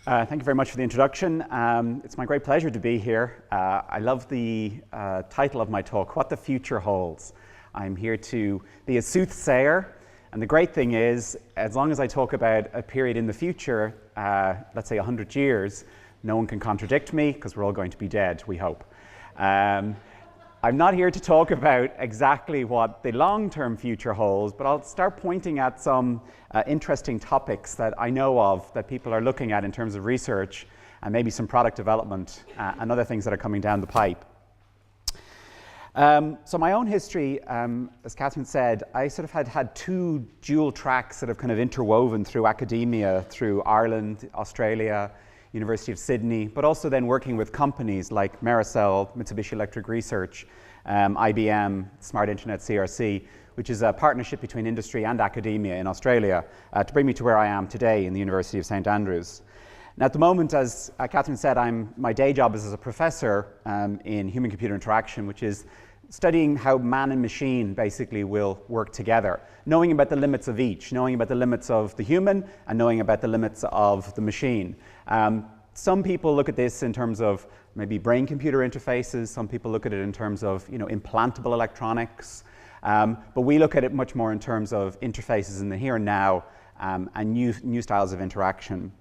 Thank you very much for the introduction. It's my great pleasure to be here. I love the title of my talk, What the Future Holds. I'm here to be a soothsayer, and the great thing is, as long as I talk about a period in the future, let's say 100 years, no one can contradict me because we're all going to be dead, we hope. I'm not here to talk about exactly what the long-term future holds, but I'll start pointing at some interesting topics that I know of that people are looking at in terms of research and maybe some product development and other things that are coming down the pipe. So my own history, as Catherine said, I sort of had two dual tracks that have kind of interwoven through academia, through Ireland, Australia, University of Sydney, but also then working with companies like Maricel, Mitsubishi Electric Research, IBM, Smart Internet CRC, which is a partnership between industry and academia in Australia, to bring me to where I am today in the University of St Andrews. Now at the moment, as Catherine said, my day job is as a professor in human-computer interaction, which is studying how man and machine basically will work together, knowing about the limits of each, knowing about the limits of the human and knowing about the limits of the machine. Some people look at this in terms of maybe brain-computer interfaces, some people look at it in terms of implantable electronics, but we look at it much more in terms of interfaces in the here and now and new styles of interaction.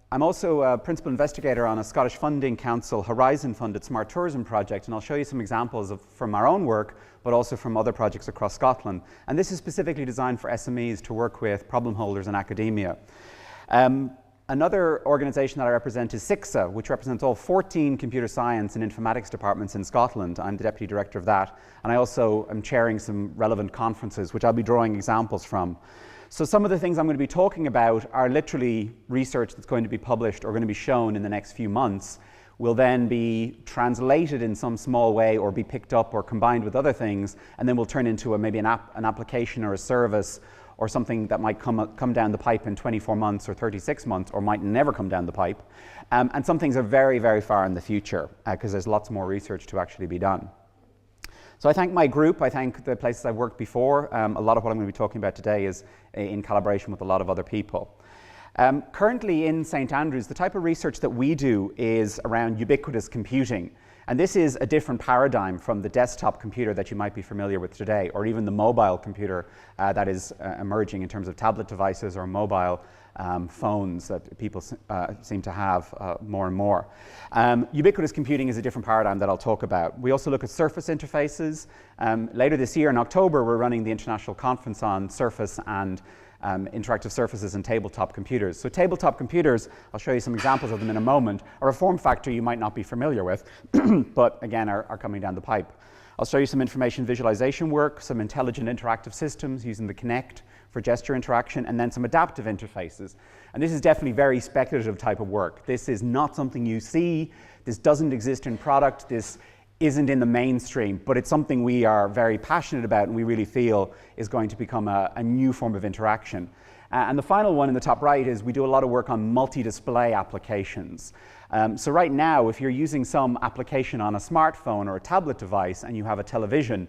I'm also a principal investigator on a Scottish Funding Council Horizon-funded Smart Tourism project, and I'll show you some examples from our own work, but also from other projects across Scotland. And this is specifically designed for SMEs to work with problem holders in academia. Another organization that I represent is CICSA, which represents all 14 computer science and informatics departments in Scotland. I'm the deputy director of that, and I also am chairing some relevant conferences, which I'll be drawing examples from. So some of the things I'm going to be talking about are literally research that's going to be published or going to be shown in the next few months, will then be translated in some small way or be picked up or combined with other things, and then will turn into maybe an application or a service or something that might come down the pipe in 24 months or 36 months or might never come down the pipe. And some things are very, very far in the future because there's lots more research to actually be done. So I thank my group, I thank the places I've worked before. A lot of what I'm going to be talking about today is in collaboration with a lot of other people. Currently in St Andrews, the type of research that we do is around ubiquitous computing. And this is a different paradigm from the desktop computer that you might be familiar with today, or even the mobile computer that is emerging in terms of tablet devices or mobile phones that people seem to have more and more. Ubiquitous computing is a different paradigm that I'll talk about. We also look at surface interfaces. Later this year in October, we're running the International Conference on Surface and interactive surfaces and tabletop computers. So tabletop computers, I'll show you some examples of them in a moment, are a form factor you might not be familiar with, but again are coming down the pipe. I'll show you some information visualization work, some intelligent interactive systems using the Kinect for gesture interaction, and then some adaptive interfaces. And this is definitely very speculative type of work. This is not something you see, this doesn't exist in product, this isn't in the mainstream, but it's something we are very passionate about and we really feel is going to become a new form of interaction. And the final one in the top right is we do a lot of work on multi-display applications. So right now, if you're using some application on a smartphone or a tablet device and you have a television,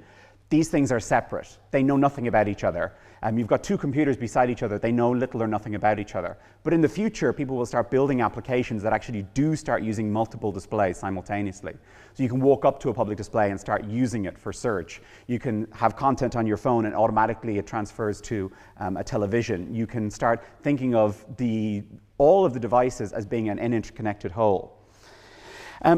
these things are separate. They know nothing about each other. You've got two computers beside each other. They know little or nothing about each other. But in the future, people will start building applications that actually do start using multiple displays simultaneously. So you can walk up to a public display and start using it for search. You can have content on your phone and automatically it transfers to a television. You can start thinking of all of the devices as being an interconnected whole.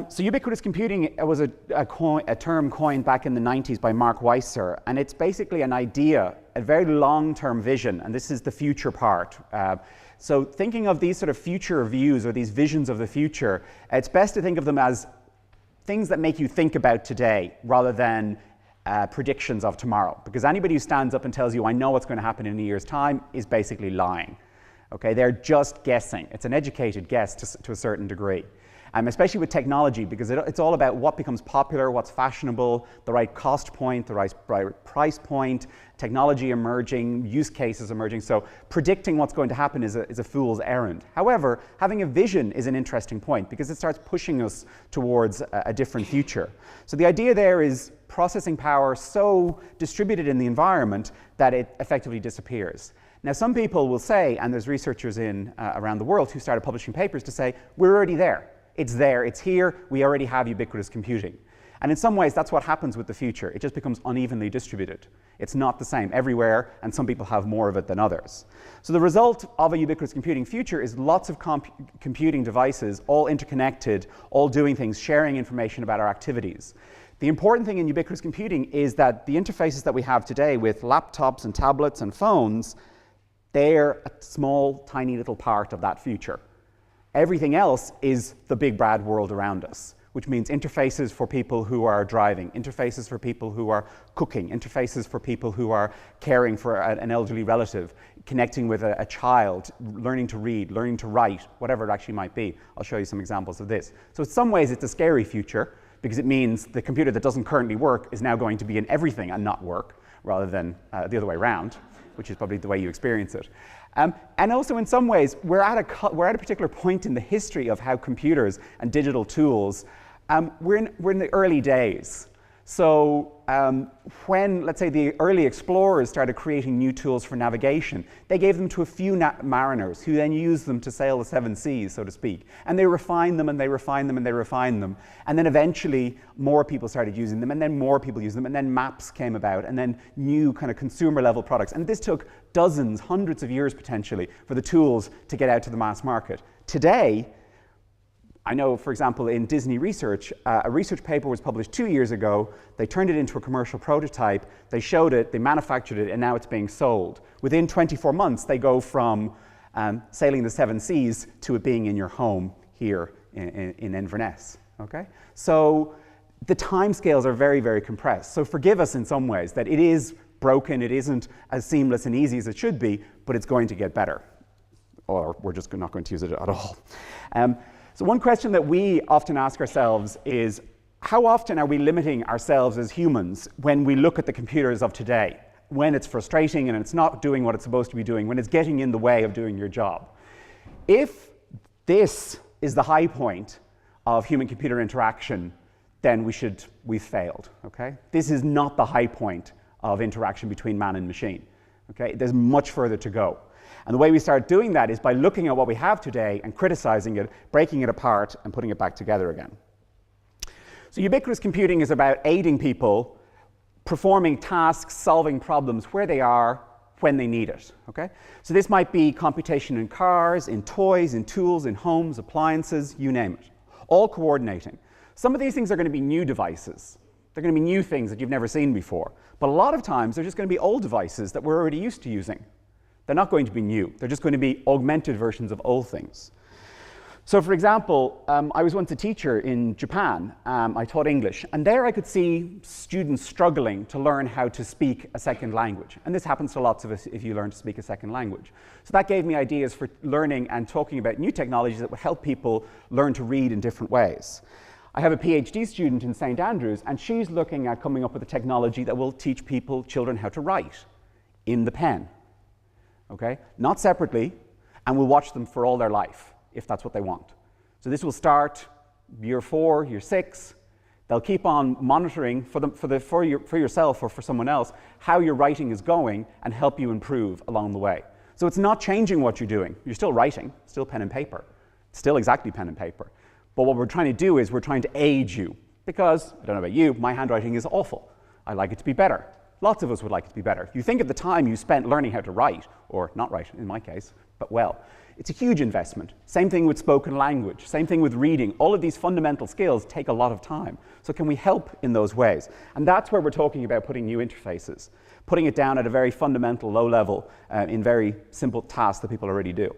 So ubiquitous computing was a term coined back in the 90s by Mark Weiser, and it's basically an idea, a very long-term vision, and this is the future part. So thinking of these sort of future views or these visions of the future, it's best to think of them as things that make you think about today rather than predictions of tomorrow, because anybody who stands up and tells you, I know what's going to happen in a year's time, is basically lying. Okay, they're just guessing. It's an educated guess to a certain degree. Especially with technology, because it's all about what becomes popular, what's fashionable, the right cost point, the right price point, technology emerging, use cases emerging. So predicting what's going to happen is a fool's errand. However, having a vision is an interesting point because it starts pushing us towards a different future. So the idea there is processing power so distributed in the environment that it effectively disappears. Now, some people will say, and there's researchers around the world who started publishing papers to say, we're already there. It's there, it's here, we already have ubiquitous computing. And in some ways, that's what happens with the future. It just becomes unevenly distributed. It's not the same everywhere, and some people have more of it than others. So the result of a ubiquitous computing future is lots of computing devices, all interconnected, all doing things, sharing information about our activities. The important thing in ubiquitous computing is that the interfaces that we have today with laptops and tablets and phones, they're a small, tiny little part of that future. Everything else is the big bad world around us, which means interfaces for people who are driving, interfaces for people who are cooking, interfaces for people who are caring for an elderly relative, connecting with a child, learning to read, learning to write, whatever it actually might be. I'll show you some examples of this. So in some ways it's a scary future because it means the computer that doesn't currently work is now going to be in everything and not work, rather than the other way around, which is probably the way you experience it. And also in some ways, we're at a particular point in the history of how computers and digital tools, we're in the early days. So when, let's say, the early explorers started creating new tools for navigation, they gave them to a few mariners who then used them to sail the seven seas, so to speak. And they refined them, and they refined them, and they refined them. And then eventually, more people started using them, and then more people used them, and then maps came about, and then new kind of consumer-level products. And this took dozens, hundreds of years, potentially, for the tools to get out to the mass market. Today, I know, for example, in Disney Research, a research paper was published 2 years ago. They turned it into a commercial prototype. They showed it, they manufactured it, and now it's being sold. Within 24 months, they go from sailing the seven seas to it being in your home here in Inverness. Okay? So the timescales are very, very compressed. So forgive us in some ways that it is broken, it isn't as seamless and easy as it should be, but it's going to get better. Or we're just not going to use it at all. So one question that we often ask ourselves is, how often are we limiting ourselves as humans when we look at the computers of today? When it's frustrating and it's not doing what it's supposed to be doing, when it's getting in the way of doing your job. If this is the high point of human-computer interaction, then we've failed, okay? This is not the high point of interaction between man and machine, okay? There's much further to go. And the way we start doing that is by looking at what we have today and criticizing it, breaking it apart, and putting it back together again. So ubiquitous computing is about aiding people performing tasks, solving problems where they are, when they need it, okay? So this might be computation in cars, in toys, in tools, in homes, appliances, you name it. All coordinating. Some of these things are going to be new devices. They're going to be new things that you've never seen before. But a lot of times, they're just going to be old devices that we're already used to using. They're not going to be new. They're just going to be augmented versions of old things. So for example, I was once a teacher in Japan. I taught English, and there I could see students struggling to learn how to speak a second language. And this happens to lots of us if you learn to speak a second language. So that gave me ideas for learning and talking about new technologies that would help people learn to read in different ways. I have a PhD student in St. Andrews, and she's looking at coming up with a technology that will teach children how to write in the pen. Okay? Not separately, and we'll watch them for all their life, if that's what they want. So this will start year 4, year 6. They'll keep on monitoring for yourself or for someone else how your writing is going and help you improve along the way. So it's not changing what you're doing. You're still writing, still pen and paper, still exactly pen and paper. But what we're trying to do is we're trying to aid you, because, I don't know about you, my handwriting is awful. I'd like it to be better. Lots of us would like it to be better. You think of the time you spent learning how to write, or not write in my case, but well. It's a huge investment. Same thing with spoken language, same thing with reading. All of these fundamental skills take a lot of time. So can we help in those ways? And that's where we're talking about putting new interfaces, putting it down at a very fundamental, low level in very simple tasks that people already do.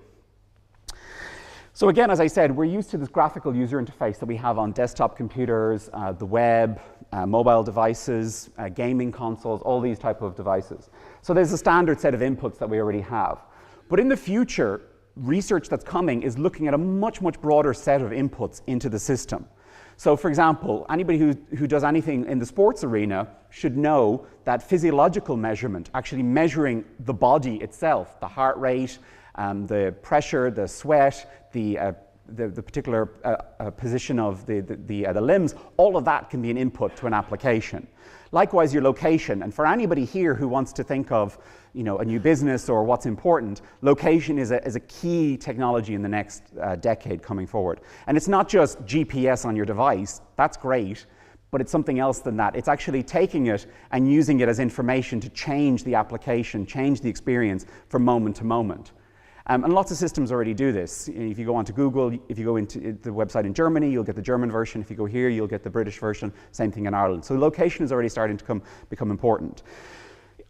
So again, as I said, we're used to this graphical user interface that we have on desktop computers, the web, mobile devices, gaming consoles, all these type of devices. So there's a standard set of inputs that we already have. But in the future, research that's coming is looking at a much, much broader set of inputs into the system. So for example, anybody who does anything in the sports arena should know that physiological measurement, actually measuring the body itself, the heart rate, the pressure, the sweat, the the particular position of the limbs, all of that can be an input to an application. Likewise, your location, and for anybody here who wants to think of a new business or what's important, location is a key technology in the next decade coming forward. And it's not just GPS on your device, that's great, but it's something else than that. It's actually taking it and using it as information to change the application, change the experience from moment to moment. And lots of systems already do this. If you go onto Google, if you go into the website in Germany, you'll get the German version. If you go here, you'll get the British version. Same thing in Ireland. So location is already starting to become important.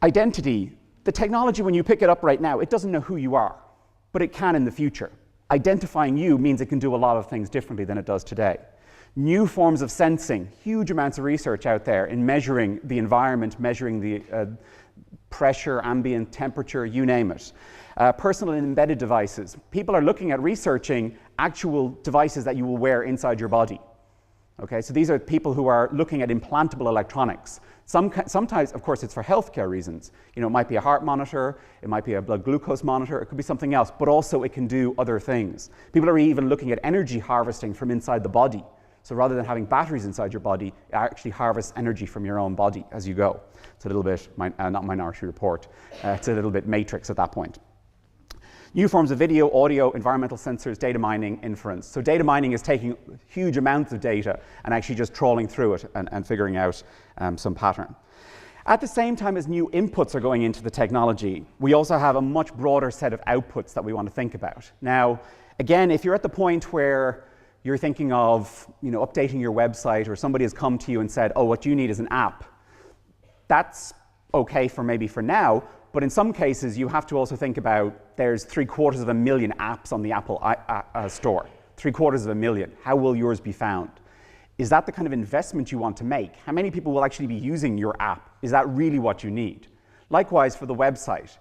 Identity. The technology, when you pick it up right now, it doesn't know who you are, but it can in the future. Identifying you means it can do a lot of things differently than it does today. New forms of sensing, huge amounts of research out there in measuring the environment, measuring the pressure, ambient temperature, you name it. Personal and embedded devices. People are looking at researching actual devices that you will wear inside your body. Okay, so these are people who are looking at implantable electronics. Sometimes, of course, it's for healthcare reasons. It might be a heart monitor, it might be a blood glucose monitor, it could be something else, but also it can do other things. People are even looking at energy harvesting from inside the body. So rather than having batteries inside your body, it actually harvests energy from your own body as you go. It's a little bit, not Minority Report, it's a little bit Matrix at that point. New forms of video, audio, environmental sensors, data mining, inference. So data mining is taking huge amounts of data and actually just trawling through it and figuring out some pattern. At the same time as new inputs are going into the technology, we also have a much broader set of outputs that we want to think about. Now, again, if you're at the point where you're thinking of updating your website, or somebody has come to you and said, oh, what you need is an app, that's okay maybe for now. But in some cases, you have to also think about there's 750,000 apps on the Apple store. 750,000. How will yours be found? Is that the kind of investment you want to make? How many people will actually be using your app? Is that really what you need? Likewise for the website.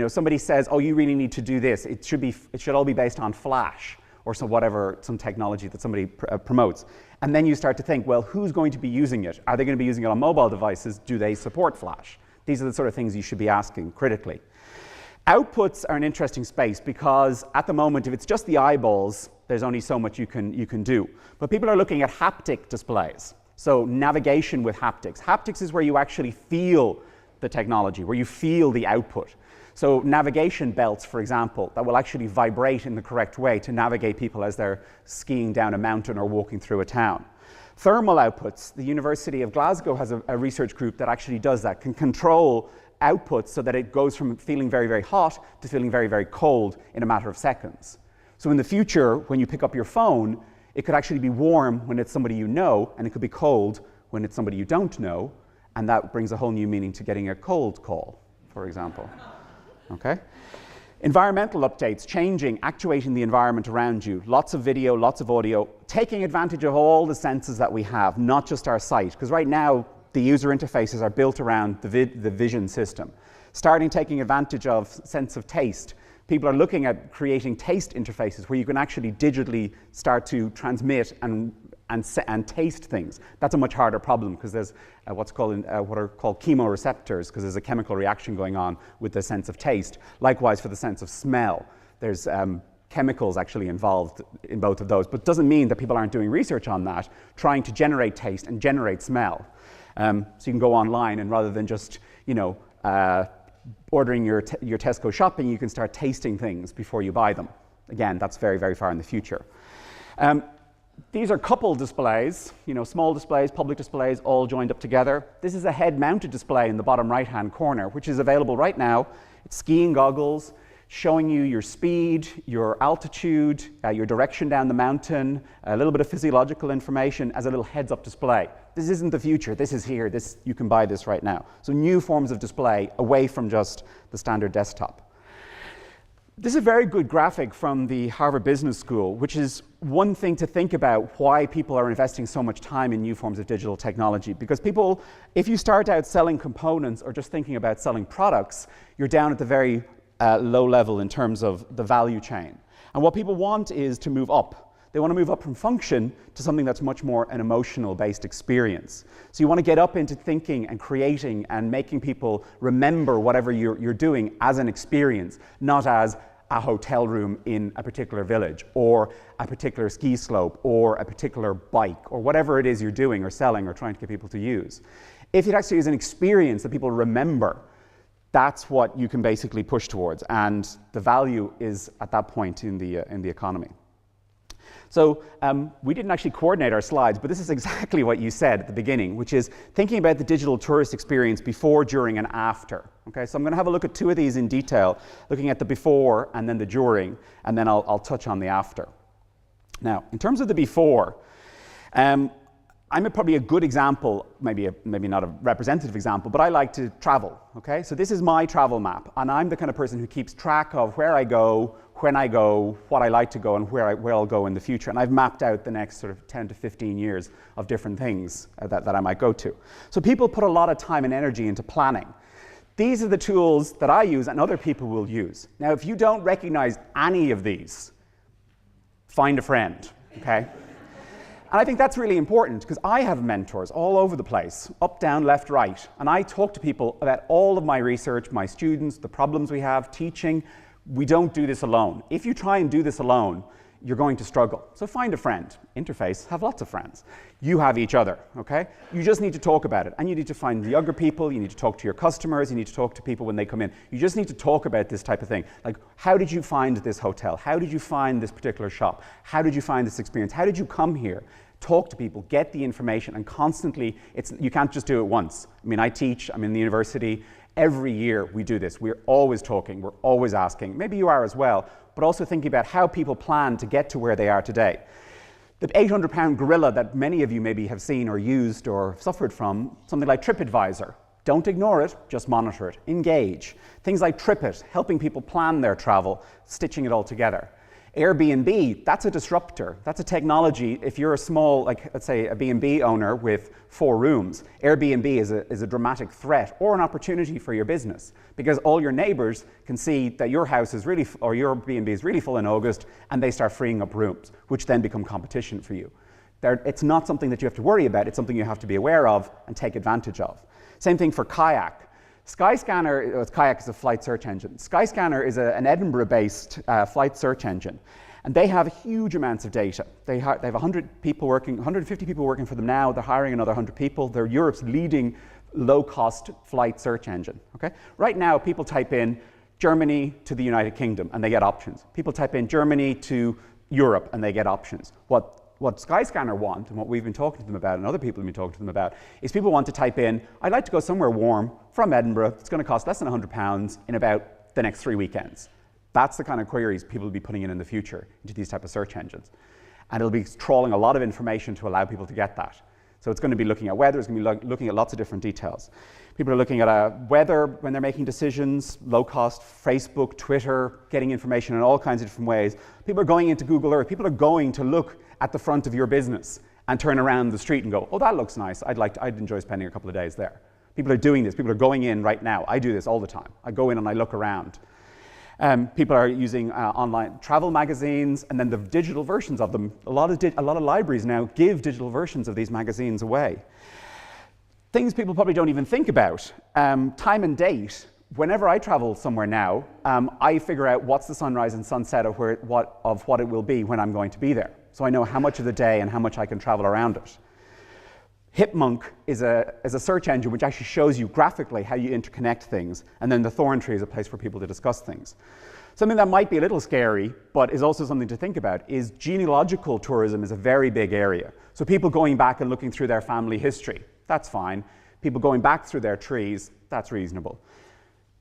Somebody says, oh, you really need to do this. It should all be based on Flash or some technology that somebody promotes. And then you start to think, well, who's going to be using it? Are they going to be using it on mobile devices? Do they support Flash? These are the sort of things you should be asking critically. Outputs are an interesting space because at the moment, if it's just the eyeballs, there's only so much you can do. But people are looking at haptic displays. So navigation with haptics. Haptics is where you actually feel the technology, where you feel the output. So navigation belts, for example, that will actually vibrate in the correct way to navigate people as they're skiing down a mountain or walking through a town. Thermal outputs. The University of Glasgow has a research group that actually does that, can control outputs so that it goes from feeling very, very hot to feeling very, very cold in a matter of seconds. So in the future, when you pick up your phone, it could actually be warm when it's somebody you know, and it could be cold when it's somebody you don't know, and that brings a whole new meaning to getting a cold call, for example. Okay? Environmental updates, changing, actuating the environment around you. Lots of video, lots of audio, taking advantage of all the senses that we have, not just our sight. Because right now, the user interfaces are built around the vision system. Taking advantage of sense of taste. People are looking at creating taste interfaces where you can actually digitally start to transmit and taste things. That's a much harder problem because there's what are called chemoreceptors, because there's a chemical reaction going on with the sense of taste. Likewise for the sense of smell. There's chemicals actually involved in both of those, but it doesn't mean that people aren't doing research on that, trying to generate taste and generate smell. So you can go online and rather than just ordering your Tesco shopping, you can start tasting things before you buy them. Again, that's very, very far in the future. These are coupled displays, small displays, public displays, all joined up together. This is a head-mounted display in the bottom right-hand corner, which is available right now. It's skiing goggles, showing you your speed, your altitude, your direction down the mountain, a little bit of physiological information as a little heads-up display. This isn't the future, this is here, you can buy this right now. So new forms of display away from just the standard desktop. This is a very good graphic from the Harvard Business School, which is one thing to think about why people are investing so much time in new forms of digital technology. Because people, if you start out selling components or just thinking about selling products, you're down at the very low level in terms of the value chain. And what people want is to move up. They want to move up from function to something that's much more an emotional-based experience. So you want to get up into thinking and creating and making people remember whatever you're doing as an experience, not as a hotel room in a particular village, or a particular ski slope, or a particular bike, or whatever it is you're doing or selling or trying to get people to use. If it actually is an experience that people remember, that's what you can basically push towards, and the value is at that point in the economy. So we didn't actually coordinate our slides, but this is exactly what you said at the beginning, which is thinking about the digital tourist experience before, during, and after. Okay, so I'm going to have a look at two of these in detail, looking at the before and then the during, and then I'll touch on the after. Now, in terms of the before, I'm probably a good example, maybe not a representative example, but I like to travel, okay? So this is my travel map, and I'm the kind of person who keeps track of where I go, when I go, what I like to go, and where I'll go in the future. And I've mapped out the next sort of 10 to 15 years of different things that I might go to. So people put a lot of time and energy into planning. These are the tools that I use and other people will use. Now, if you don't recognize any of these, find a friend, okay? And I think that's really important because I have mentors all over the place, up, down, left, right. And I talk to people about all of my research, my students, the problems we have, teaching. We don't do this alone. If you try and do this alone, you're going to struggle. So find a friend. Interface, have lots of friends. You have each other, okay? You just need to talk about it. And you need to find the younger people, you need to talk to your customers, you need to talk to people when they come in. You just need to talk about this type of thing. Like, how did you find this hotel? How did you find this particular shop? How did you find this experience? How did you come here? Talk to people, get the information, and constantly, you can't just do it once. I mean, I teach, I'm in the university. Every year we do this. We're always talking, we're always asking. Maybe you are as well, but also thinking about how people plan to get to where they are today. The 800-pound gorilla that many of you maybe have seen or used or suffered from, something like TripAdvisor. Don't ignore it, just monitor it. Engage. Things like TripIt, helping people plan their travel, stitching it all together. Airbnb, that's a disruptor. That's a technology. If you're a small, like let's say a B&B owner with 4 rooms, Airbnb is a dramatic threat or an opportunity for your business because all your neighbors can see that your house is really, or your B&B is really full in August, and they start freeing up rooms, which then become competition for you. It's not something that you have to worry about. It's something you have to be aware of and take advantage of. Same thing for Kayak. Skyscanner, Kayak is a flight search engine. Skyscanner is an Edinburgh-based flight search engine, and they have huge amounts of data. They have 100 people working, 150 people working for them now. They're hiring another 100 people. They're Europe's leading low-cost flight search engine. Okay? Right now, people type in Germany to the United Kingdom, and they get options. People type in Germany to Europe, and they get options. What Skyscanner want, and what we've been talking to them about, and other people have been talking to them about, is people want to type in, I'd like to go somewhere warm from Edinburgh. It's going to cost less than £100 in about the next 3 weekends. That's the kind of queries people will be putting in the future into these type of search engines. And it'll be trawling a lot of information to allow people to get that. So it's going to be looking at weather, it's going to be looking at lots of different details. People are looking at weather when they're making decisions, low cost, Facebook, Twitter, getting information in all kinds of different ways. People are going into Google Earth. People are going to look at the front of your business and turn around the street and go, oh, that looks nice. I'd enjoy spending a couple of days there. People are doing this. People are going in right now. I do this all the time. I go in and I look around. People are using online travel magazines and then the digital versions of them. A lot of libraries now give digital versions of these magazines away. Things people probably don't even think about. Time and date. Whenever I travel somewhere now, I figure out what's the sunrise and sunset of what it will be when I'm going to be there. So I know how much of the day and how much I can travel around it. Hipmunk is a search engine which actually shows you graphically how you interconnect things, and then the Thorn Tree is a place for people to discuss things. Something that might be a little scary, but is also something to think about, is genealogical tourism is a very big area. So people going back and looking through their family history, that's fine. People going back through their trees, that's reasonable.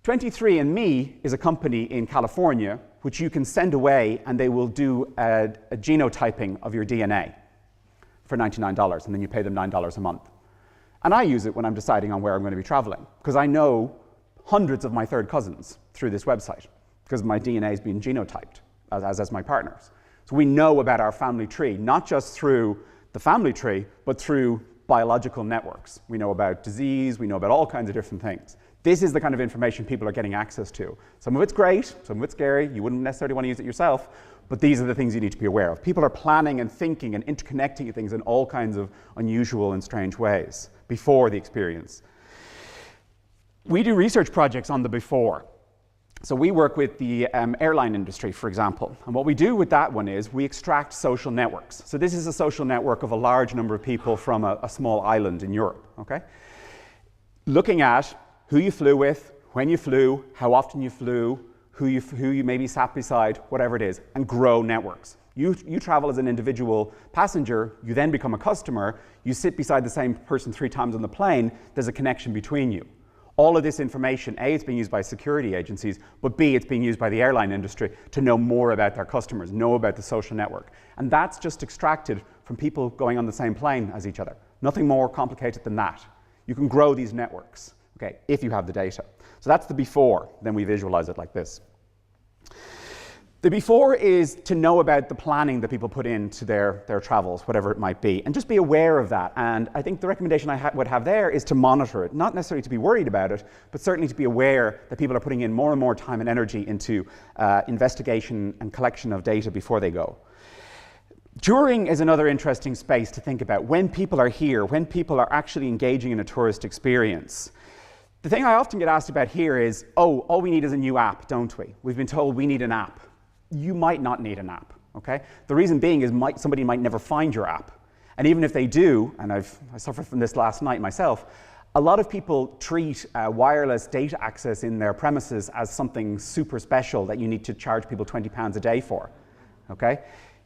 23andMe is a company in California which you can send away and they will do a genotyping of your DNA for $99, and then you pay them $9 a month. And I use it when I'm deciding on where I'm going to be traveling, because I know hundreds of my third cousins through this website, because my DNA has been genotyped, as my partners. So we know about our family tree, not just through the family tree, but through biological networks. We know about disease, we know about all kinds of different things. This is the kind of information people are getting access to. Some of it's great, some of it's scary, you wouldn't necessarily want to use it yourself, but these are the things you need to be aware of. People are planning and thinking and interconnecting things in all kinds of unusual and strange ways before the experience. We do research projects on the before. So we work with the airline industry, for example. And what we do with that one is we extract social networks. So this is a social network of a large number of people from a small island in Europe, okay? Looking at who you flew with, when you flew, how often you flew, who you maybe sat beside, whatever it is, and grow networks. You travel as an individual passenger, you then become a customer, you sit beside the same person 3 times on the plane, there's a connection between you. All of this information, A, it's being used by security agencies, but B, it's being used by the airline industry to know more about their customers, know about the social network. And that's just extracted from people going on the same plane as each other. Nothing more complicated than that. You can grow these networks, okay, if you have the data. So that's the before, then we visualize it like this. The before is to know about the planning that people put into their travels, whatever it might be, and just be aware of that. And I think the recommendation I would have there is to monitor it, not necessarily to be worried about it, but certainly to be aware that people are putting in more and more time and energy into investigation and collection of data before they go. During is another interesting space to think about. When people are here, when people are actually engaging in a tourist experience, the thing I often get asked about here is, oh, all we need is a new app, don't we? We've been told we need an app. You might not need an app, okay? The reason being is somebody might never find your app. And even if they do, and I suffered from this last night myself, a lot of people treat wireless data access in their premises as something super special that you need to charge people £20 a day for, okay?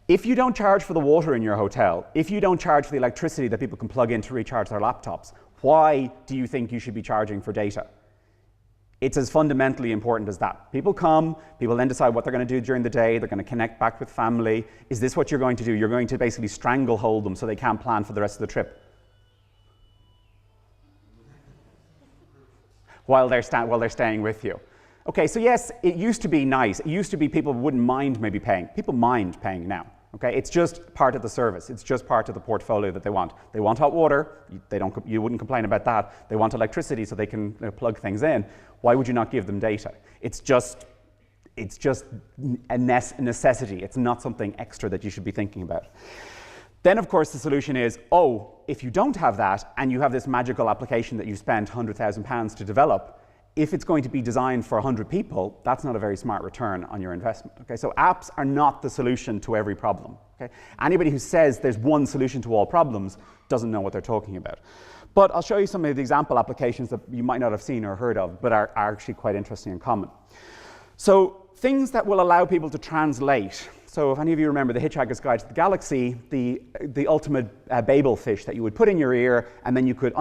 If you don't charge for the water in your hotel, if you don't charge for the electricity that people can plug in to recharge their laptops, why do you think you should be charging for data? It's as fundamentally important as that. People come, people then decide what they're going to do during the day, they're going to connect back with family. Is this what you're going to do? You're going to basically stranglehold them so they can't plan for the rest of the trip. While they're staying with you. Okay, so yes, it used to be nice. It used to be people wouldn't mind maybe paying. People mind paying now. Okay, it's just part of the service. It's just part of the portfolio that they want. They want hot water. You wouldn't complain about that. They want electricity so they can plug things in. Why would you not give them data? It's just a necessity. It's not something extra that you should be thinking about. Then, of course, the solution is, oh, if you don't have that and you have this magical application that you spent £100,000 to develop, if it's going to be designed for 100 people, that's not a very smart return on your investment. Okay? So apps are not the solution to every problem. Okay? Anybody who says there's one solution to all problems doesn't know what they're talking about. But I'll show you some of the example applications that you might not have seen or heard of, but are actually quite interesting and common. So things that will allow people to translate. So if any of you remember the Hitchhiker's Guide to the Galaxy, the ultimate Babel fish that you would put in your ear and then you could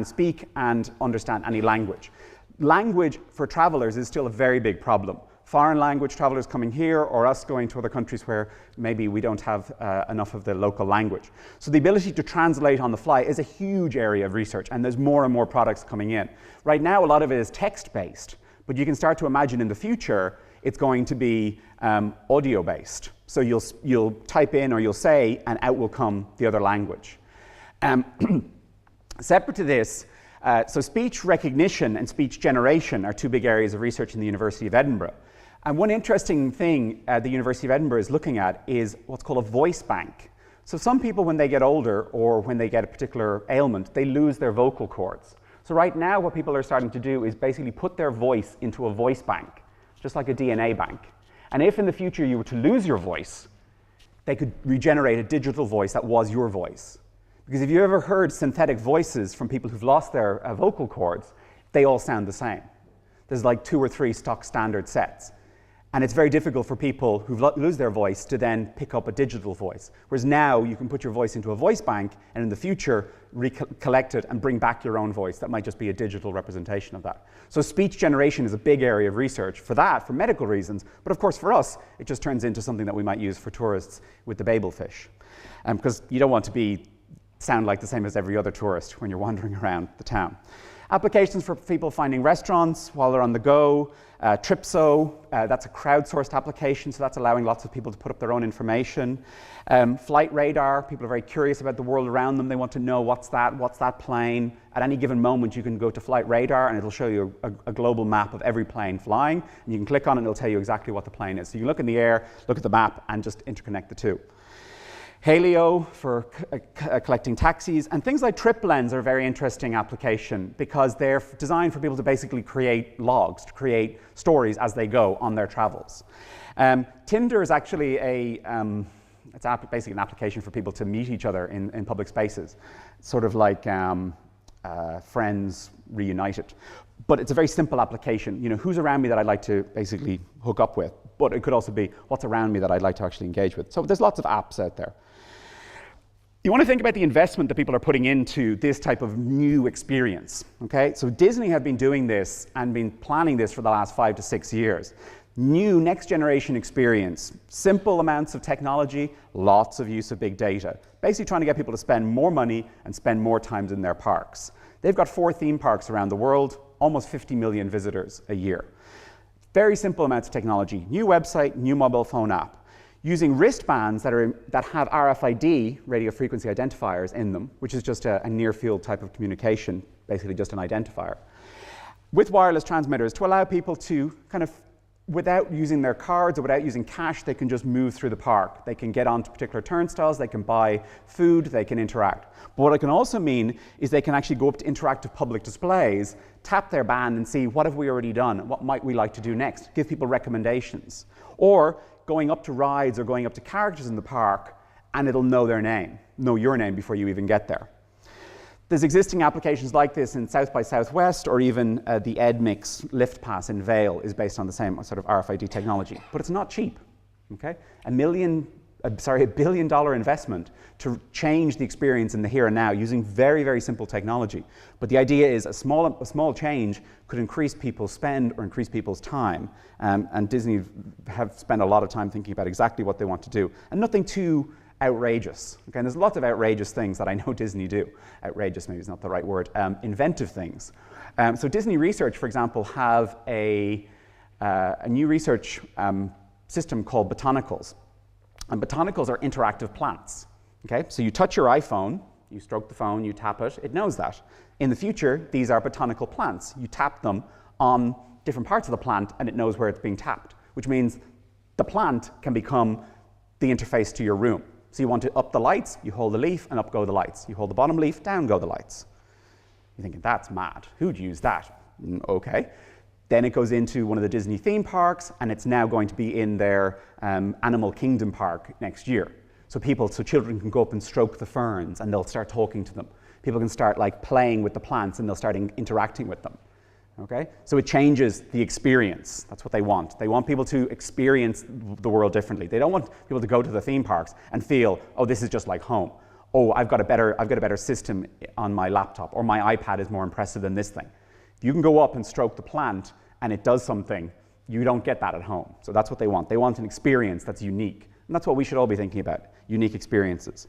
speak and understand any language. Language for travelers is still a very big problem. Foreign language travelers coming here or us going to other countries where maybe we don't have enough of the local language. So the ability to translate on the fly is a huge area of research and there's more and more products coming in. Right now a lot of it is text-based, but you can start to imagine in the future it's going to be audio-based. So you'll type in or you'll say and out will come the other language. Separate to this, so speech recognition and speech generation are two big areas of research in the University of Edinburgh. And one interesting thing the University of Edinburgh is looking at is what's called a voice bank. So some people, when they get older or when they get a particular ailment, they lose their vocal cords. So right now what people are starting to do is basically put their voice into a voice bank, just like a DNA bank. And if in the future you were to lose your voice, they could regenerate a digital voice that was your voice. Because if you ever heard synthetic voices from people who've lost their vocal cords, they all sound the same. There's like 2 or 3 stock standard sets. And it's very difficult for people who lose their voice to then pick up a digital voice. Whereas now you can put your voice into a voice bank and in the future collect it and bring back your own voice. That might just be a digital representation of that. So speech generation is a big area of research for that, for medical reasons. But of course for us, it just turns into something that we might use for tourists with the Babel fish. Because you don't want to sound like the same as every other tourist when you're wandering around the town. Applications for people finding restaurants while they're on the go. Tripso, that's a crowdsourced application, so that's allowing lots of people to put up their own information. Flight radar, people are very curious about the world around them. They want to know what's that plane. At any given moment you can go to flight radar and it'll show you a global map of every plane flying, and you can click on it and it'll tell you exactly what the plane is. So you can look in the air, look at the map and just interconnect the two. Haleo for collecting taxis, and things like trip lens are a very interesting application because they're designed for people to basically create logs, to create stories as they go on their travels. Tinder is actually it's basically an application for people to meet each other in public spaces, sort of like Friends reunited. But it's a very simple application. You know, who's around me that I'd like to basically hook up with? But it could also be what's around me that I'd like to actually engage with. So there's lots of apps out there. You want to think about the investment that people are putting into this type of new experience, okay? So Disney have been doing this and been planning this for the last 5 to 6 years. New next generation experience, simple amounts of technology, lots of use of big data. Basically trying to get people to spend more money and spend more time in their parks. They've got 4 theme parks around the world, almost 50 million visitors a year. Very simple amounts of technology, new website, new mobile phone app. Using wristbands that have RFID, radio frequency identifiers, in them, which is just a near field type of communication, basically just an identifier. With wireless transmitters to allow people to kind of, without using their cards or without using cash, they can just move through the park. They can get onto particular turnstiles, they can buy food, they can interact. But what it can also mean is they can actually go up to interactive public displays, tap their band and see what have we already done, what might we like to do next, give people recommendations. Or going up to rides or going up to characters in the park and it'll know their name, know your name before you even get there. There's existing applications like this in South by Southwest, or even the EdMix Lift Pass in Vail is based on the same sort of RFID technology. But it's not cheap, okay? $1 billion investment to change the experience in the here and now using very, very simple technology. But the idea is a small change could increase people's spend or increase people's time. And Disney have spent a lot of time thinking about exactly what they want to do. And nothing too outrageous. Okay, and there's lots of outrageous things that I know Disney do. Outrageous maybe is not the right word. Inventive things. So Disney Research, for example, have a new research system called botanicals. And botanicals are interactive plants. Okay, so you touch your iPhone, you stroke the phone, you tap it, it knows that. In the future, these are botanical plants. You tap them on different parts of the plant and it knows where it's being tapped, which means the plant can become the interface to your room. So you want to up the lights, you hold the leaf and up go the lights. You hold the bottom leaf, down go the lights. You're thinking, that's mad. Who'd use that? Okay. Then it goes into one of the Disney theme parks and it's now going to be in their Animal Kingdom park next year. So children can go up and stroke the ferns and they'll start talking to them. People can start like playing with the plants and they'll start interacting with them. Okay? So it changes the experience. That's what they want. They want people to experience the world differently. They don't want people to go to the theme parks and feel, oh, this is just like home. Oh, I've got a better system on my laptop, or my iPad is more impressive than this thing. If you can go up and stroke the plant and it does something, you don't get that at home. So that's what they want. They want an experience that's unique. And that's what we should all be thinking about, unique experiences.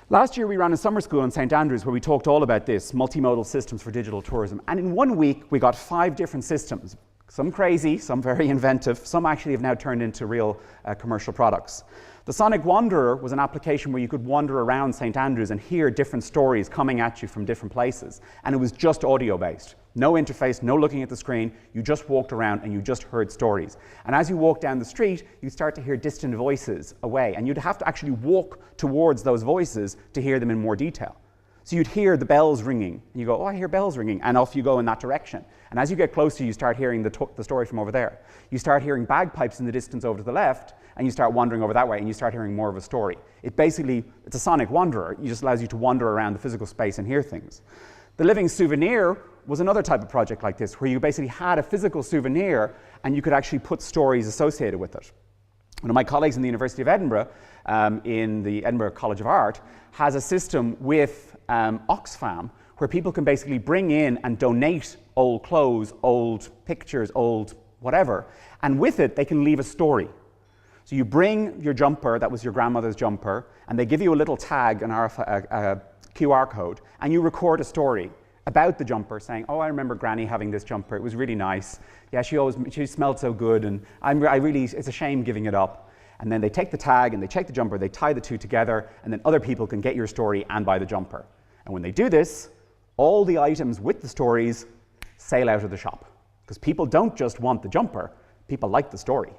Last year we ran a summer school in St. Andrews where we talked all about this, multimodal systems for digital tourism. And in 1 week we got 5 different systems. Some crazy, some very inventive, some actually have now turned into real commercial products. The Sonic Wanderer was an application where you could wander around St. Andrews and hear different stories coming at you from different places. And it was just audio based. No interface, no looking at the screen. You just walked around and you just heard stories. And as you walk down the street, you'd start to hear distant voices away. And you'd have to actually walk towards those voices to hear them in more detail. So you'd hear the bells ringing, and you go, oh, I hear bells ringing, and off you go in that direction. And as you get closer, you start hearing the story from over there. You start hearing bagpipes in the distance over to the left, and you start wandering over that way, and you start hearing more of a story. It's a sonic wanderer. It just allows you to wander around the physical space and hear things. The Living Souvenir was another type of project like this, where you basically had a physical souvenir, and you could actually put stories associated with it. One of my colleagues in the University of Edinburgh, in the Edinburgh College of Art, has a system with Oxfam where people can basically bring in and donate old clothes, old pictures, old whatever, and with it they can leave a story. So you bring your jumper, that was your grandmother's jumper, and they give you a little tag, a QR code, and you record a story about the jumper saying, oh, I remember Granny having this jumper, it was really nice. Yeah, she smelled so good, and it's a shame giving it up. And then they take the tag and they check the jumper, they tie the two together, and then other people can get your story and buy the jumper. And when they do this, all the items with the stories sail out of the shop. Because people don't just want the jumper, people like the story.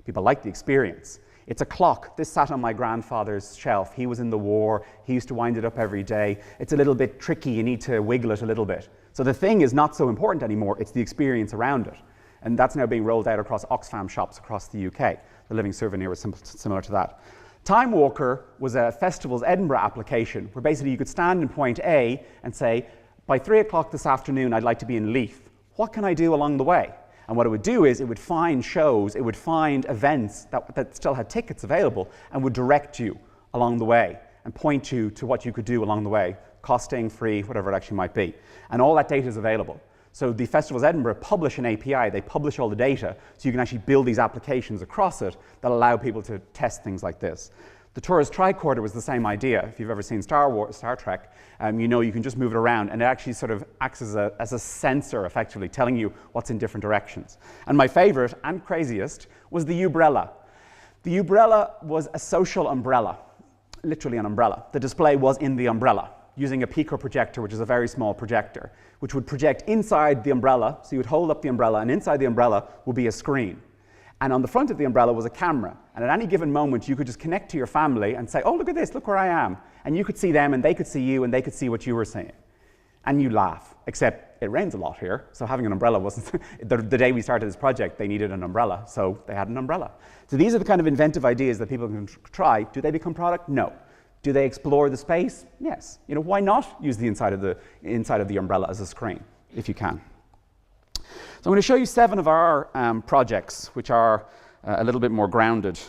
People like the experience. It's a clock. This sat on my grandfather's shelf. He was in the war. He used to wind it up every day. It's a little bit tricky. You need to wiggle it a little bit. So the thing is not so important anymore. It's the experience around it. And that's now being rolled out across Oxfam shops across the UK. The Living Souvenir was similar to that. Time Walker was a Festivals Edinburgh application where basically you could stand in point A and say, by 3 o'clock this afternoon, I'd like to be in Leith. What can I do along the way? And what it would do is it would find shows, it would find events that still had tickets available and would direct you along the way and point you to what you could do along the way, costing, free, whatever it actually might be. And all that data is available. So the Festivals Edinburgh publish an API, they publish all the data, so you can actually build these applications across it that allow people to test things like this. The Torres Tricorder was the same idea. If you've ever seen Star Trek, you know you can just move it around and it actually sort of acts as a sensor, effectively, telling you what's in different directions. And my favorite and craziest was the Ubrella. The Ubrella was a social umbrella, literally an umbrella. The display was in the umbrella, using a pico projector, which is a very small projector, which would project inside the umbrella. So you would hold up the umbrella, and inside the umbrella would be a screen. And on the front of the umbrella was a camera. And at any given moment, you could just connect to your family and say, oh, look at this, look where I am. And you could see them, and they could see you, and they could see what you were seeing. And you laugh, except it rains a lot here, so having an umbrella wasn't, the day we started this project, they needed an umbrella, so they had an umbrella. So these are the kind of inventive ideas that people can try. Do they become product? No. Do they explore the space? Yes. You know, why not use the inside of the umbrella as a screen, if you can? So I'm going to show you 7 of our projects, which are a little bit more grounded,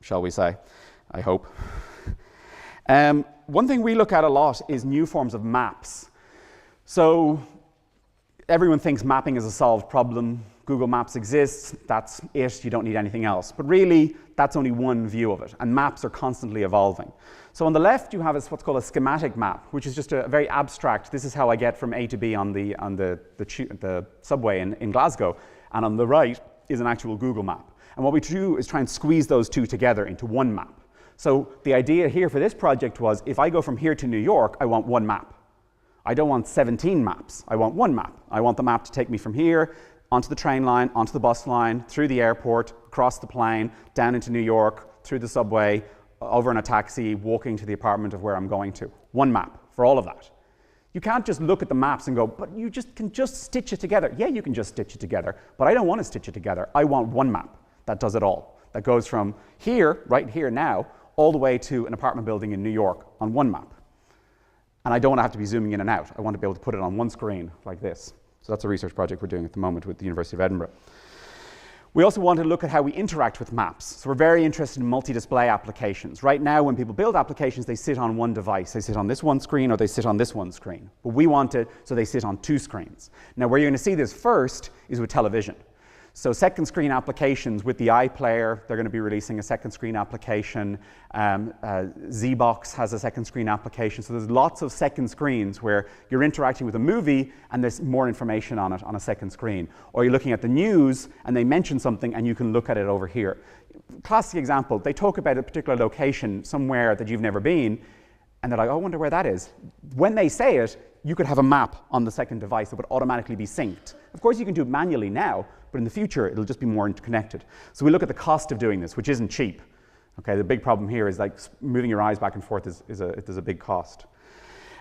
shall we say, I hope. One thing we look at a lot is new forms of maps. So everyone thinks mapping is a solved problem. Google Maps exists, that's it, you don't need anything else. But really, that's only one view of it, and maps are constantly evolving. So on the left, you have what's called a schematic map, which is just a very abstract, this is how I get from A to B on the subway in Glasgow, and on the right is an actual Google map. And what we do is try and squeeze those two together into one map. So the idea here for this project was, if I go from here to New York, I want one map. I don't want 17 maps, I want one map. I want the map to take me from here, onto the train line, onto the bus line, through the airport, across the plane, down into New York, through the subway, over in a taxi, walking to the apartment of where I'm going to. One map for all of that. You can't just look at the maps and go, but you can just stitch it together. Yeah, you can just stitch it together, but I don't want to stitch it together. I want one map that does it all. That goes from here, right here now, all the way to an apartment building in New York on one map. And I don't want to have to be zooming in and out. I want to be able to put it on one screen like this. So that's a research project we're doing at the moment with the University of Edinburgh. We also want to look at how we interact with maps. So we're very interested in multi-display applications. Right now, when people build applications, they sit on one device. They sit on this one screen or they sit on this one screen. But we want it so they sit on 2 screens. Now, where you're going to see this first is with television. So second screen applications with the iPlayer, they're going to be releasing a second screen application. ZBox has a second screen application. So there's lots of second screens where you're interacting with a movie and there's more information on it on a second screen. Or you're looking at the news and they mention something and you can look at it over here. Classic example, they talk about a particular location somewhere that you've never been and they're like, oh, I wonder where that is. When they say it, you could have a map on the second device that would automatically be synced. Of course, you can do it manually now, but in the future, it'll just be more interconnected. So we look at the cost of doing this, which isn't cheap. Okay, the big problem here is like moving your eyes back and forth is a big cost.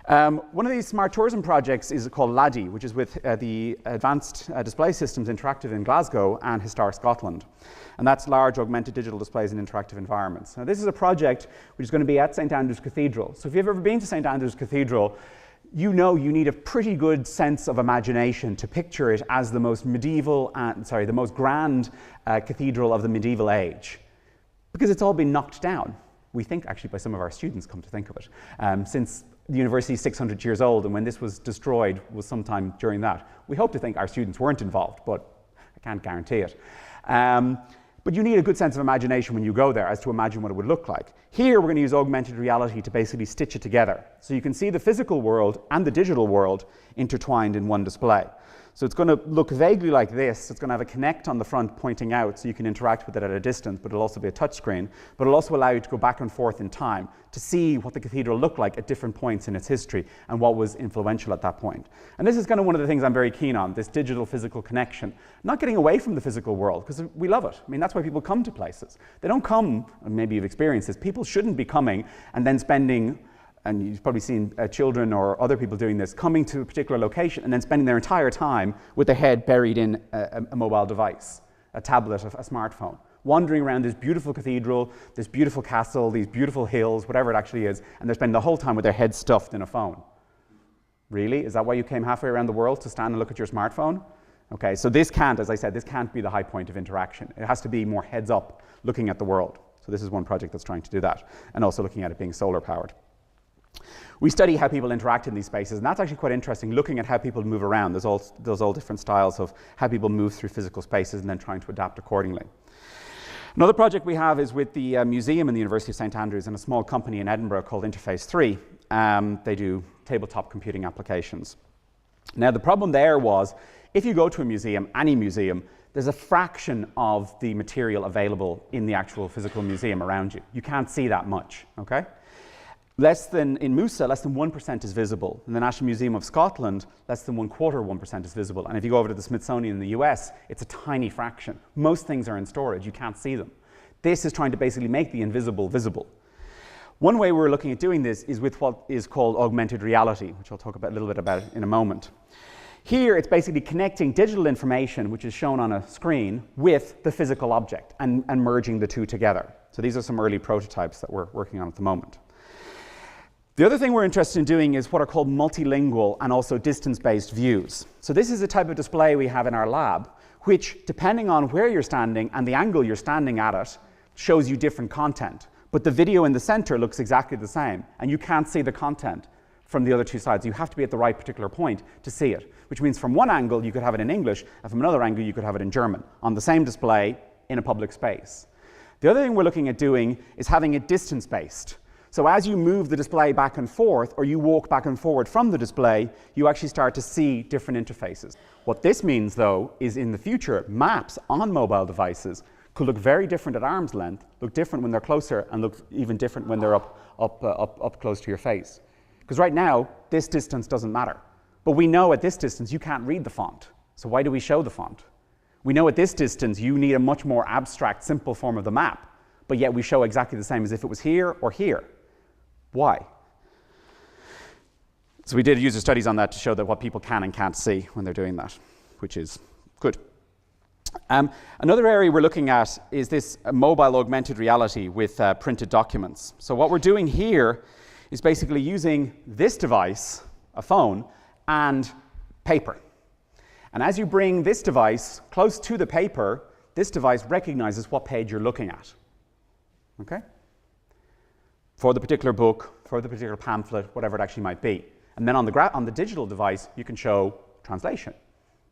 One of these smart tourism projects is called LADI, which is with the Advanced Display Systems Interactive in Glasgow and Historic Scotland. And that's large augmented digital displays in interactive environments. Now this is a project which is going to be at St. Andrew's Cathedral. So if you've ever been to St. Andrew's Cathedral, you know you need a pretty good sense of imagination to picture it as the most the most grand cathedral of the medieval age. Because it's all been knocked down. We think actually by some of our students, come to think of it. Since the university is 600 years old and when this was destroyed was sometime during that. We hope to think our students weren't involved, but I can't guarantee it. But you need a good sense of imagination when you go there as to imagine what it would look like. Here we're going to use augmented reality to basically stitch it together. So you can see the physical world and the digital world intertwined in one display. So it's going to look vaguely like this. It's going to have a Connect on the front pointing out so you can interact with it at a distance, but it'll also be a touch screen. But it'll also allow you to go back and forth in time to see what the cathedral looked like at different points in its history and what was influential at that point. And this is kind of one of the things I'm very keen on, this digital physical connection. Not getting away from the physical world, because we love it. I mean, that's why people come to places. They don't come, and maybe you've experienced this, people shouldn't be coming and then spending, and you've probably seen children or other people doing this, coming to a particular location and then spending their entire time with their head buried in a mobile device, a tablet, a smartphone, wandering around this beautiful cathedral, this beautiful castle, these beautiful hills, whatever it actually is, and they're spending the whole time with their head stuffed in a phone. Really? Is that why you came halfway around the world, to stand and look at your smartphone? Okay, so this can't, as I said, this can't be the high point of interaction. It has to be more heads up, looking at the world. So this is one project that's trying to do that, and also looking at it being solar powered. We study how people interact in these spaces, and that's actually quite interesting, looking at how people move around. There's all different styles of how people move through physical spaces and then trying to adapt accordingly. Another project we have is with the museum in the University of St Andrews and a small company in Edinburgh called Interface 3. They do tabletop computing applications. Now the problem there was, if you go to a museum, any museum, there's a fraction of the material available in the actual physical museum around you. You can't see that much, okay? In Musa, less than 1% is visible. In the National Museum of Scotland, less than 1% is visible. And if you go over to the Smithsonian in the US, it's a tiny fraction. Most things are in storage, you can't see them. This is trying to basically make the invisible visible. One way we're looking at doing this is with what is called augmented reality, which I'll talk about a little bit about in a moment. Here, it's basically connecting digital information, which is shown on a screen, with the physical object and merging the two together. So these are some early prototypes that we're working on at the moment. The other thing we're interested in doing is what are called multilingual and also distance-based views. So this is a type of display we have in our lab, which, depending on where you're standing and the angle you're standing at it, shows you different content. But the video in the center looks exactly the same, and you can't see the content from the other two sides. You have to be at the right particular point to see it, which means from one angle you could have it in English, and from another angle you could have it in German, on the same display in a public space. The other thing we're looking at doing is having it distance-based. So as you move the display back and forth, or you walk back and forward from the display, you actually start to see different interfaces. What this means, though, is in the future, maps on mobile devices could look very different at arm's length, look different when they're closer, and look even different when they're up close to your face. Because right now, this distance doesn't matter. But we know at this distance you can't read the font. So why do we show the font? We know at this distance you need a much more abstract, simple form of the map, but yet we show exactly the same as if it was here or here. Why? So we did user studies on that to show that what people can and can't see when they're doing that, which is good. Another area we're looking at is this mobile augmented reality with printed documents. So what we're doing here is basically using this device, a phone, and paper. And as you bring this device close to the paper, this device recognizes what page you're looking at. Okay? For the particular book, for the particular pamphlet, whatever it actually might be. And then on the digital device, you can show translation.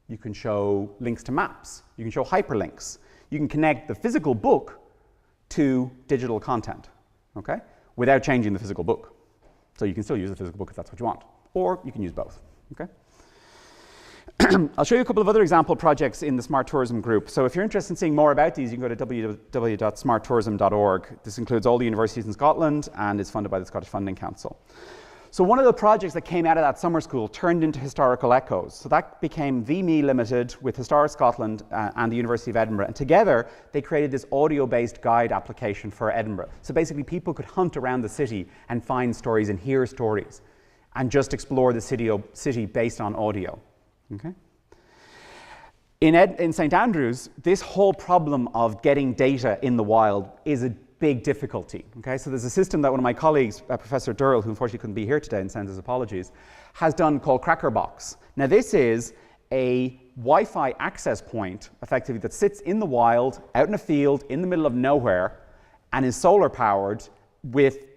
You can show links to maps. You can show hyperlinks. You can connect the physical book to digital content, okay? Without changing the physical book. So you can still use the physical book if that's what you want. Or you can use both, okay? I'll show you a couple of other example projects in the Smart Tourism group. So if you're interested in seeing more about these, you can go to www.smarttourism.org. This includes all the universities in Scotland and is funded by the Scottish Funding Council. So one of the projects that came out of that summer school turned into Historical Echoes. So that became VME Limited with Historic Scotland and the University of Edinburgh. And together, they created this audio-based guide application for Edinburgh. So basically, people could hunt around the city and find stories and hear stories and just explore the city based on audio. Okay. In St Andrews, this whole problem of getting data in the wild is a big difficulty. Okay, so there's a system that one of my colleagues, Professor Durrell, who unfortunately couldn't be here today and sends his apologies, has done called Crackerbox. Now this is a Wi-Fi access point, effectively, that sits in the wild, out in a field, in the middle of nowhere, and is solar powered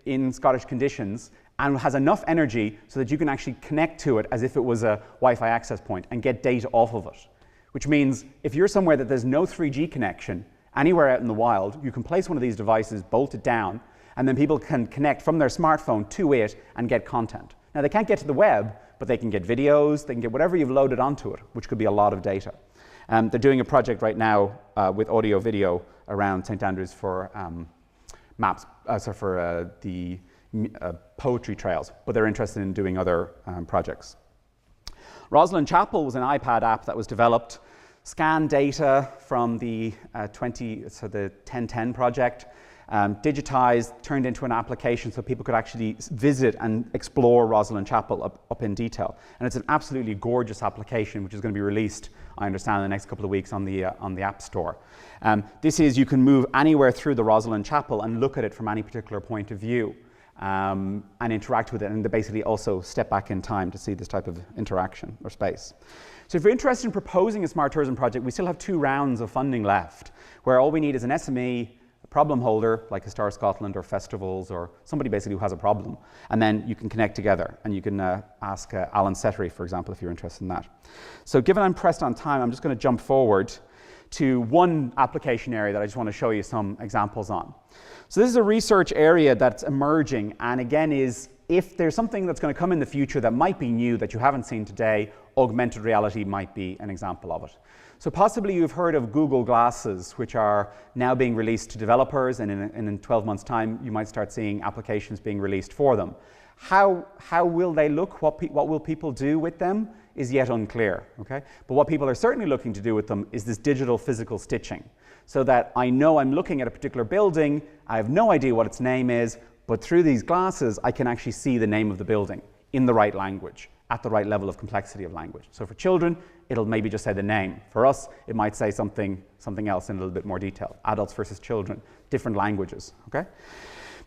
in Scottish conditions, and has enough energy so that you can actually connect to it as if it was a Wi-Fi access point and get data off of it. Which means if you're somewhere that there's no 3G connection, anywhere out in the wild, you can place one of these devices, bolt it down, and then people can connect from their smartphone to it and get content. Now they can't get to the web but they can get videos, they can get whatever you've loaded onto it, which could be a lot of data. They're doing a project right now with audio-video around St. Andrews for maps, for the poetry trails, but they're interested in doing other projects. Rosslyn Chapel was an iPad app that was developed, scanned data from the 1010 project, digitized, turned into an application so people could actually visit and explore Rosslyn Chapel up in detail. And it's an absolutely gorgeous application which is going to be released, I understand, in the next couple of weeks on the App Store. This is, you can move anywhere through the Rosslyn Chapel and look at it from any particular point of view and interact with it, and basically also step back in time to see this type of interaction or space. So if you're interested in proposing a smart tourism project, we still have 2 rounds of funding left, where all we need is an SME, a problem holder, like Historic Scotland or festivals or somebody basically who has a problem, and then you can connect together, and you can ask Alan Settery, for example, if you're interested in that. So given I'm pressed on time, I'm just going to jump forward to one application area that I just want to show you some examples on. So this is a research area that's emerging, and again is, if there's something that's going to come in the future that might be new that you haven't seen today, augmented reality might be an example of it. So possibly you've heard of Google Glasses, which are now being released to developers, and in 12 months' time you might start seeing applications being released for them. How will they look? What will people do with them is yet unclear, okay? But what people are certainly looking to do with them is this digital physical stitching, so that I know I'm looking at a particular building, I have no idea what its name is, but through these glasses I can actually see the name of the building in the right language, at the right level of complexity of language. So for children, it'll maybe just say the name. For us, it might say something else in a little bit more detail. Adults versus children, different languages, okay?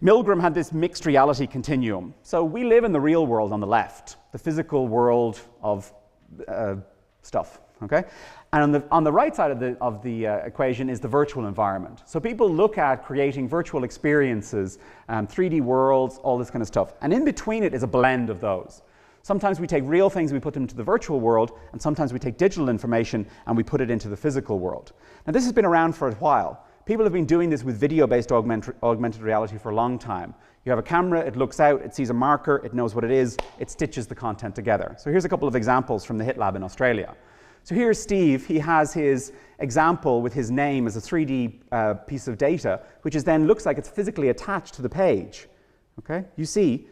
Milgram had this mixed reality continuum. So we live in the real world on the left, the physical world of stuff, okay? And on the right side of the equation is the virtual environment. So people look at creating virtual experiences, 3D worlds, all this kind of stuff. And in between it is a blend of those. Sometimes we take real things and we put them into the virtual world, and sometimes we take digital information and we put it into the physical world. Now this has been around for a while. People have been doing this with video-based augmented reality for a long time. You have a camera, it looks out, it sees a marker, it knows what it is, it stitches the content together. So here's a couple of examples from the HIT Lab in Australia. So here's Steve. He has his example with his name as a 3D piece of data, which then looks like it's physically attached to the page. Okay? You see,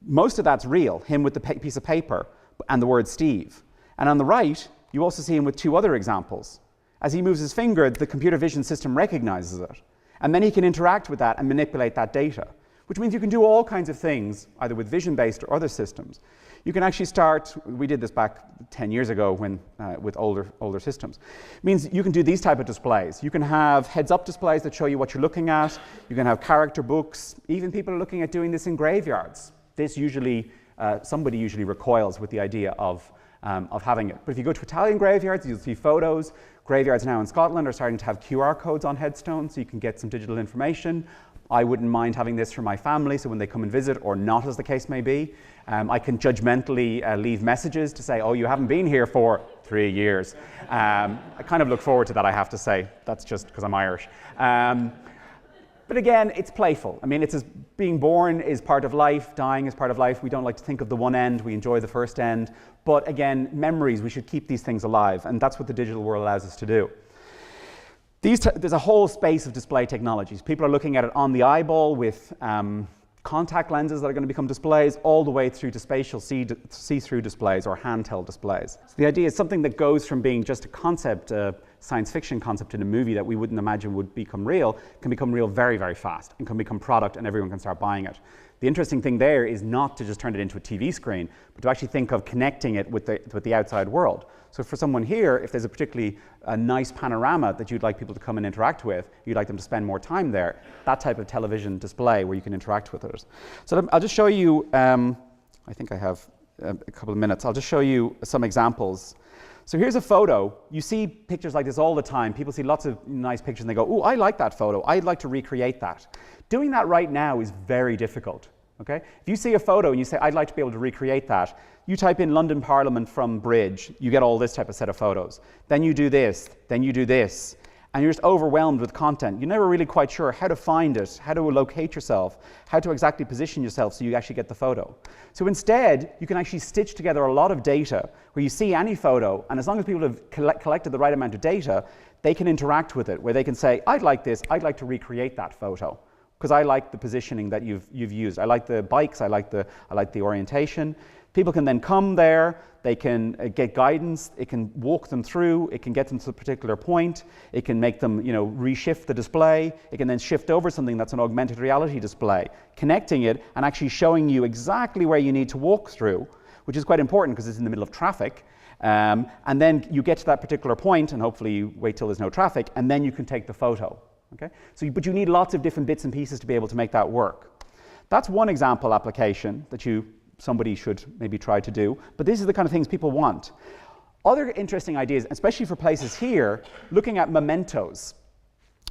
most of that's real, him with the piece of paper and the word Steve. And on the right, you also see him with 2 other examples. As he moves his finger, the computer vision system recognizes it. And then he can interact with that and manipulate that data, which means you can do all kinds of things, either with vision-based or other systems. You can actually start, we did this back 10 years ago when, with older systems. It means you can do these type of displays. You can have heads-up displays that show you what you're looking at. You can have character books. Even people are looking at doing this in graveyards. This usually, somebody usually recoils with the idea of having it. But if you go to Italian graveyards, you'll see photos. Graveyards now in Scotland are starting to have QR codes on headstones, so you can get some digital information. I wouldn't mind having this for my family, so when they come and visit, or not as the case may be, I can judgmentally leave messages to say, oh, you haven't been here for 3 years. I kind of look forward to that, I have to say. That's just because I'm Irish. But again, it's playful. I mean, being born is part of life, dying is part of life. We don't like to think of the one end, we enjoy the first end. But again, memories, we should keep these things alive, and that's what the digital world allows us to do. There's a whole space of display technologies. People are looking at it on the eyeball with contact lenses that are going to become displays, all the way through to spatial see-through displays or handheld displays. So the idea is something that goes from being just a concept, a science fiction concept in a movie that we wouldn't imagine would become real, can become real very, very fast and can become product and everyone can start buying it. The interesting thing there is not to just turn it into a TV screen, but to actually think of connecting it with the outside world. So for someone here, if there's a particularly nice panorama that you'd like people to come and interact with, you'd like them to spend more time there, that type of television display where you can interact with it. So I'll just show you, I think I have a couple of minutes, I'll just show you some examples. So here's a photo. You see pictures like this all the time. People see lots of nice pictures and they go, oh, I like that photo. I'd like to recreate that. Doing that right now is very difficult. Okay? If you see a photo and you say, I'd like to be able to recreate that, you type in London Parliament from Bridge, you get all this type of set of photos. Then you do this, and you're just overwhelmed with content. You're never really quite sure how to find it, how to locate yourself, how to exactly position yourself so you actually get the photo. So instead, you can actually stitch together a lot of data where you see any photo, and as long as people have collected the right amount of data, they can interact with it, where they can say, I'd like this, I'd like to recreate that photo, because I like the positioning that you've used. I like the bikes, I like the orientation. People can then come there, they can get guidance, it can walk them through, it can get them to a particular point, it can make them, reshift the display, it can then shift over something that's an augmented reality display, connecting it and actually showing you exactly where you need to walk through, which is quite important because it's in the middle of traffic. And then you get to that particular point, and hopefully you wait till there's no traffic, and then you can take the photo. Okay? But you need lots of different bits and pieces to be able to make that work. That's one example application that somebody should maybe try to do, but these are the kind of things people want. Other interesting ideas, especially for places here, looking at mementos.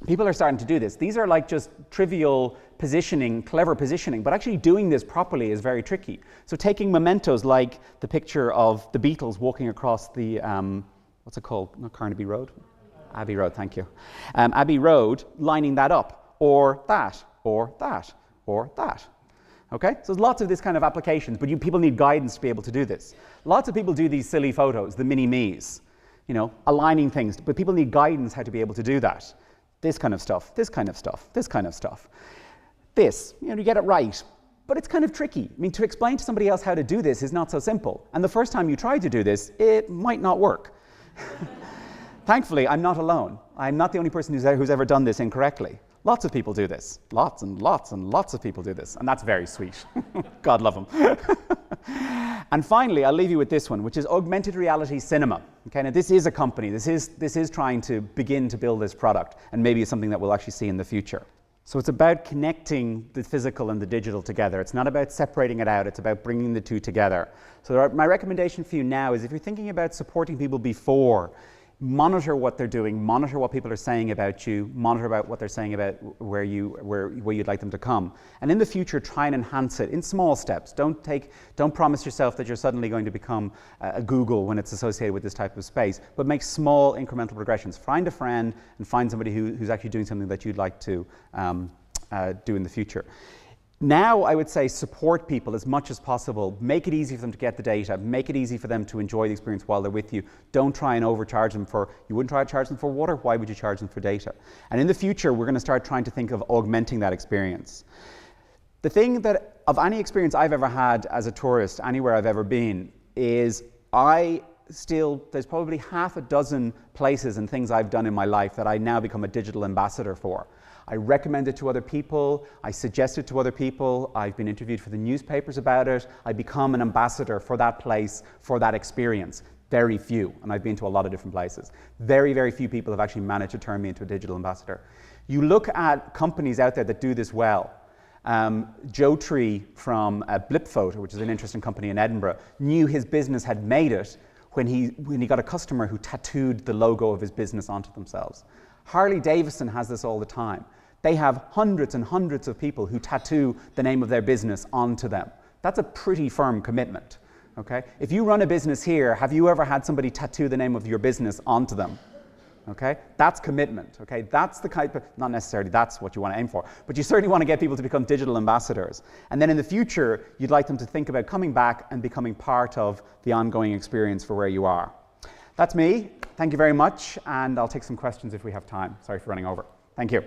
People are starting to do this. These are like just trivial positioning, clever positioning, but actually doing this properly is very tricky. So taking mementos like the picture of the Beatles walking across the, what's it called? Not Carnaby Road? Abbey Road, thank you. Abbey Road, lining that up, or that, or that, or that. Okay, so there's lots of this kind of applications, but people need guidance to be able to do this. Lots of people do these silly photos, the mini-me's, aligning things, but people need guidance how to be able to do that. This kind of stuff, this kind of stuff, this kind of stuff. This, you get it right, but it's kind of tricky. I mean, to explain to somebody else how to do this is not so simple. And the first time you try to do this, it might not work. Thankfully, I'm not alone. I'm not the only person who's ever done this incorrectly. Lots of people do this. Lots and lots and lots of people do this. And that's very sweet. God love them. And finally, I'll leave you with this one, which is Augmented Reality Cinema. Okay, now this is a company. This is trying to begin to build this product, and maybe it's something that we'll actually see in the future. So it's about connecting the physical and the digital together. It's not about separating it out. It's about bringing the two together. So my recommendation for you now is, if you're thinking about supporting people before, monitor what they're doing, monitor what people are saying about you, monitor about what they're saying about where you'd like them to come. And in the future, try and enhance it in small steps. Don't promise yourself that you're suddenly going to become a Google when it's associated with this type of space, but make small incremental progressions. Find a friend and find somebody who's actually doing something that you'd like to do in the future. Now, I would say support people as much as possible. Make it easy for them to get the data. Make it easy for them to enjoy the experience while they're with you. Don't try and overcharge them you wouldn't try to charge them for water, why would you charge them for data? And in the future, we're going to start trying to think of augmenting that experience. The thing that, of any experience I've ever had as a tourist, anywhere I've ever been, is there's probably half a dozen places and things I've done in my life that I now become a digital ambassador for. I recommend it to other people, I suggest it to other people, I've been interviewed for the newspapers about it, I become an ambassador for that place, for that experience. Very few, and I've been to a lot of different places. Very, very few people have actually managed to turn me into a digital ambassador. You look at companies out there that do this well. Joe Tree from Blip Photo, which is an interesting company in Edinburgh, knew his business had made it when he got a customer who tattooed the logo of his business onto themselves. Harley Davidson has this all the time. They have hundreds and hundreds of people who tattoo the name of their business onto them. That's a pretty firm commitment. Okay? If you run a business here, have you ever had somebody tattoo the name of your business onto them? Okay? That's commitment. Okay? That's the kind of, not necessarily that's what you want to aim for, but you certainly want to get people to become digital ambassadors. And then in the future, you'd like them to think about coming back and becoming part of the ongoing experience for where you are. That's me. Thank you very much, and I'll take some questions if we have time. Sorry for running over. Thank you.